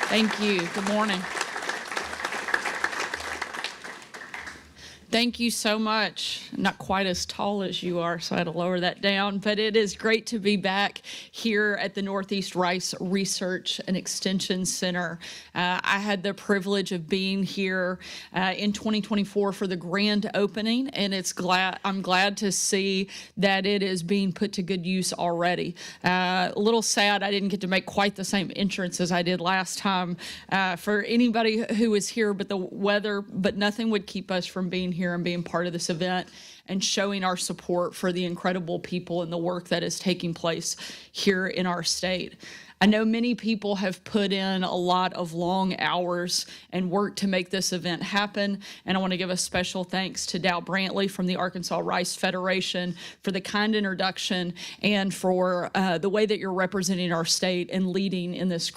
Thank you. Good morning. Thank you so much. I'm not quite as tall as you are, so I had to lower that down, but it is great to be back here at the Northeast Rice Research and Extension Center. I had the privilege of being here in 2024 for the grand opening, and I'm glad to see that it is being put to good use already. A little sad I didn't get to make quite the same entrance as I did last time for anybody who was here, but the weather, but nothing would keep us from being here and being part of this event and showing our support for the incredible people and the work that is taking place here in our state. I know many people have put in a lot of long hours and work to make this event happen, and I want to give a special thanks to Dow Brantley from the Arkansas Rice Federation for the kind introduction and for the way that you're representing our state and leading in this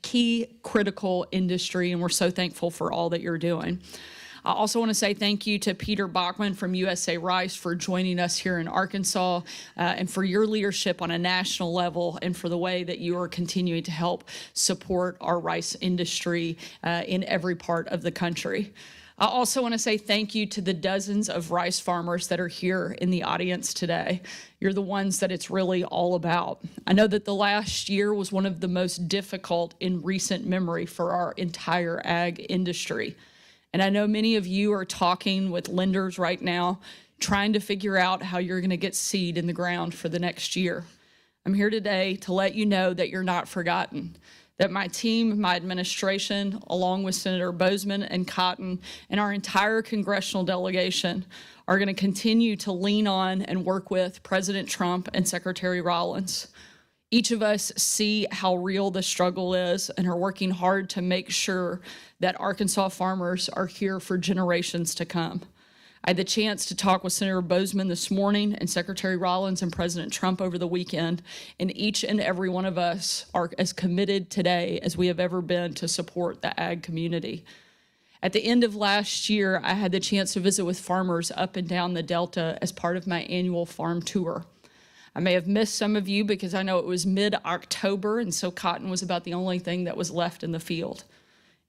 key critical industry, and we're so thankful for all that you're doing. I also want to say thank you to Peter Bachman from USA Rice for joining us here in Arkansas and for your leadership on a national level and for the way that you are continuing to help support our rice industry in every part of the country. I also want to say thank you to the dozens of rice farmers that are here in the audience today. You're the ones that it's really all about. I know that the last year was one of the most difficult in recent memory for our entire ag industry. And I know many of you are talking with lenders right now, trying to figure out how you're going to get seed in the ground for the next year. I'm here today to let you know that you're not forgotten, that my team, my administration, along with Senator Boozman and Cotton and our entire congressional delegation are going to continue to lean on and work with President Trump and Secretary Rollins. Each of us see how real the struggle is and are working hard to make sure that Arkansas farmers are here for generations to come. I had the chance to talk with Senator Boozman this morning and Secretary Rollins and President Trump over the weekend, and each and every one of us are as committed today as we have ever been to support the ag community. At the end of last year, I had the chance to visit with farmers up and down the Delta as part of my annual farm tour. I may have missed some of you because I know it was mid-October, and so cotton was about the only thing that was left in the field.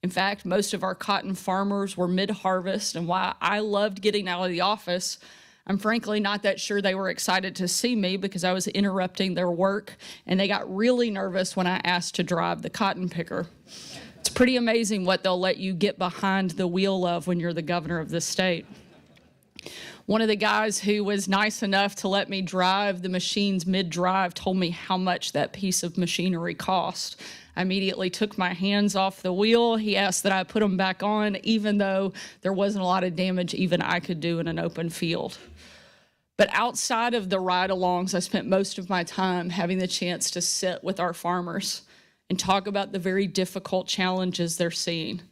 In fact, most of our cotton farmers were mid-harvest, and while I loved getting out of the office, I'm frankly not that sure they were excited to see me because I was interrupting their work, and they got really nervous when I asked to drive the cotton picker. It's pretty amazing what they'll let you get behind the wheel of when you're the governor of this state. One of the guys who was nice enough to let me drive the machines mid-drive told me how much that piece of machinery cost. I immediately took my hands off the wheel. He asked that I put them back on, even though there wasn't a lot of damage even I could do in an open field. But outside of the ride-alongs, I spent most of my time having the chance to sit with our farmers and talk about the very difficult challenges they're seeing.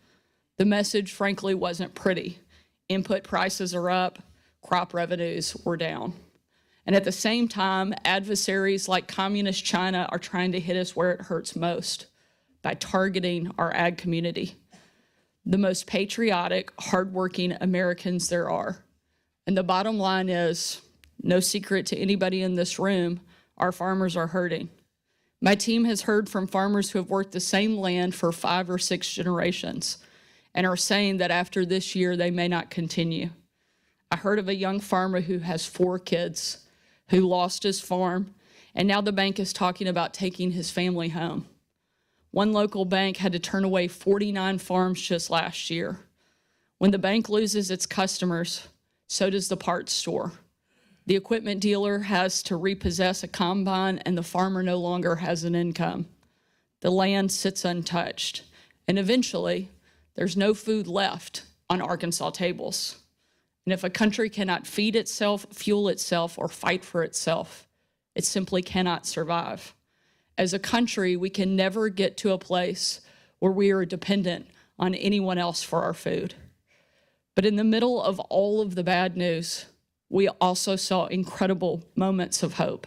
The message, frankly, wasn't pretty. Input prices are up, crop revenues were down. And at the same time, adversaries like Communist China are trying to hit us where it hurts most by targeting our ag community, the most patriotic, hardworking Americans there are. And the bottom line is, no secret to anybody in this room, our farmers are hurting. My team has heard from farmers who have worked the same land for 5 or 6 generations and are saying that after this year, they may not continue. I heard of a young farmer who has 4 kids, who lost his farm, and now the bank is talking about taking his family home. One local bank had to turn away 49 farms just last year. When the bank loses its customers, so does the parts store. The equipment dealer has to repossess a combine, and the farmer no longer has an income. The land sits untouched, and eventually, there's no food left on Arkansas tables. And if a country cannot feed itself, fuel itself, or fight for itself, it simply cannot survive. As a country, we can never get to a place where we are dependent on anyone else for our food. But in the middle of all of the bad news, we also saw incredible moments of hope.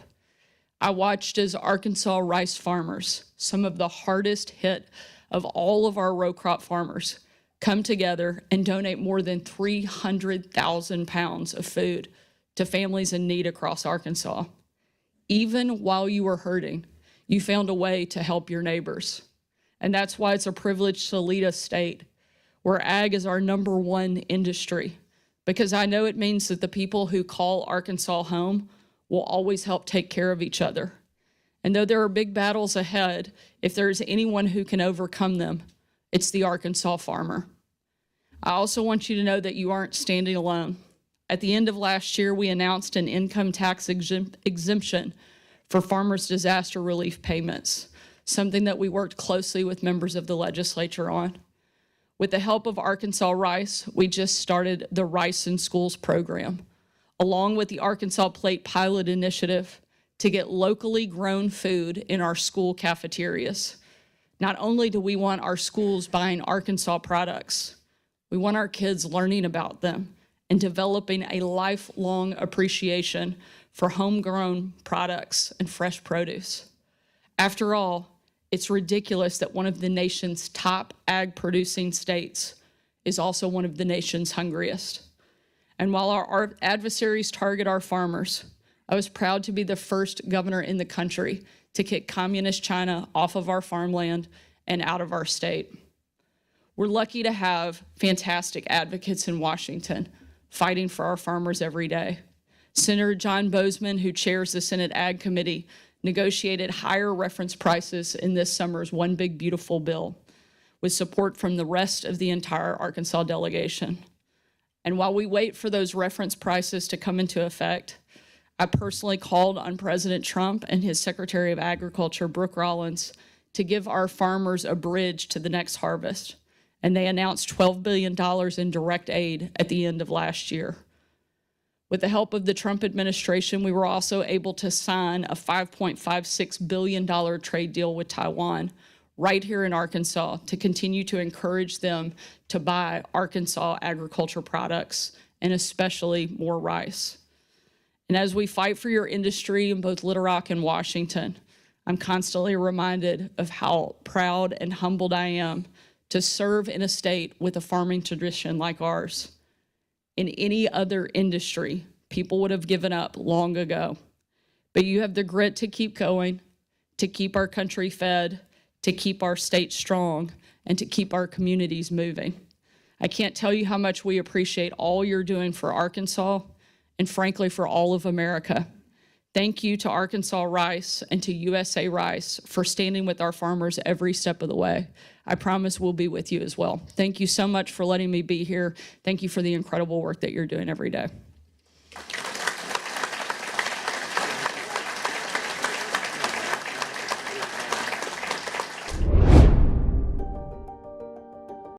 I watched as Arkansas rice farmers, some of the hardest hit of all of our row crop farmers, come together and donate more than 300,000 pounds of food to families in need across Arkansas. Even while you were hurting, You found a way to help your neighbors. And that's why it's a privilege to lead a state where ag is our #1 industry, because I know it means that the people who call Arkansas home will always help take care of each other. And though there are big battles ahead, if there's anyone who can overcome them, it's the Arkansas farmer. I also want you to know that you aren't standing alone. At the end of last year, we announced an income tax exemption for farmers' disaster relief payments, something that we worked closely with members of the legislature on. With the help of Arkansas Rice, we just started the Rice in Schools program, along with the Arkansas Plate Pilot Initiative, to get locally grown food in our school cafeterias. Not only do we want our schools buying Arkansas products, we want our kids learning about them and developing a lifelong appreciation for homegrown products and fresh produce. After all, it's ridiculous that one of the nation's top ag producing states is also one of the nation's hungriest. And while our adversaries target our farmers, I was proud to be the first governor in the country to kick communist China off of our farmland and out of our state. We're lucky to have fantastic advocates in Washington fighting for our farmers every day. Senator John Boozman, who chairs the Senate Ag Committee, negotiated higher reference prices in this summer's One Big Beautiful Bill, with support from the rest of the entire Arkansas delegation. And while we wait for those reference prices to come into effect, I personally called on President Trump and his Secretary of Agriculture, Brooke Rollins, to give our farmers a bridge to the next harvest. And they announced $12 billion in direct aid at the end of last year. With the help of the Trump administration, we were also able to sign a $5.56 billion trade deal with Taiwan right here in Arkansas to continue to encourage them to buy Arkansas agriculture products, and especially more rice. And as we fight for your industry in both Little Rock and Washington, I'm constantly reminded of how proud and humbled I am to serve in a state with a farming tradition like ours. In any other industry, people would have given up long ago. But you have the grit to keep going, to keep our country fed, to keep our state strong, and to keep our communities moving. I can't tell you how much we appreciate all you're doing for Arkansas and frankly for all of America. Thank you to Arkansas Rice and to USA Rice for standing with our farmers every step of the way. I promise we'll be with you as well. Thank you so much for letting me be here. Thank you for the incredible work that you're doing every day.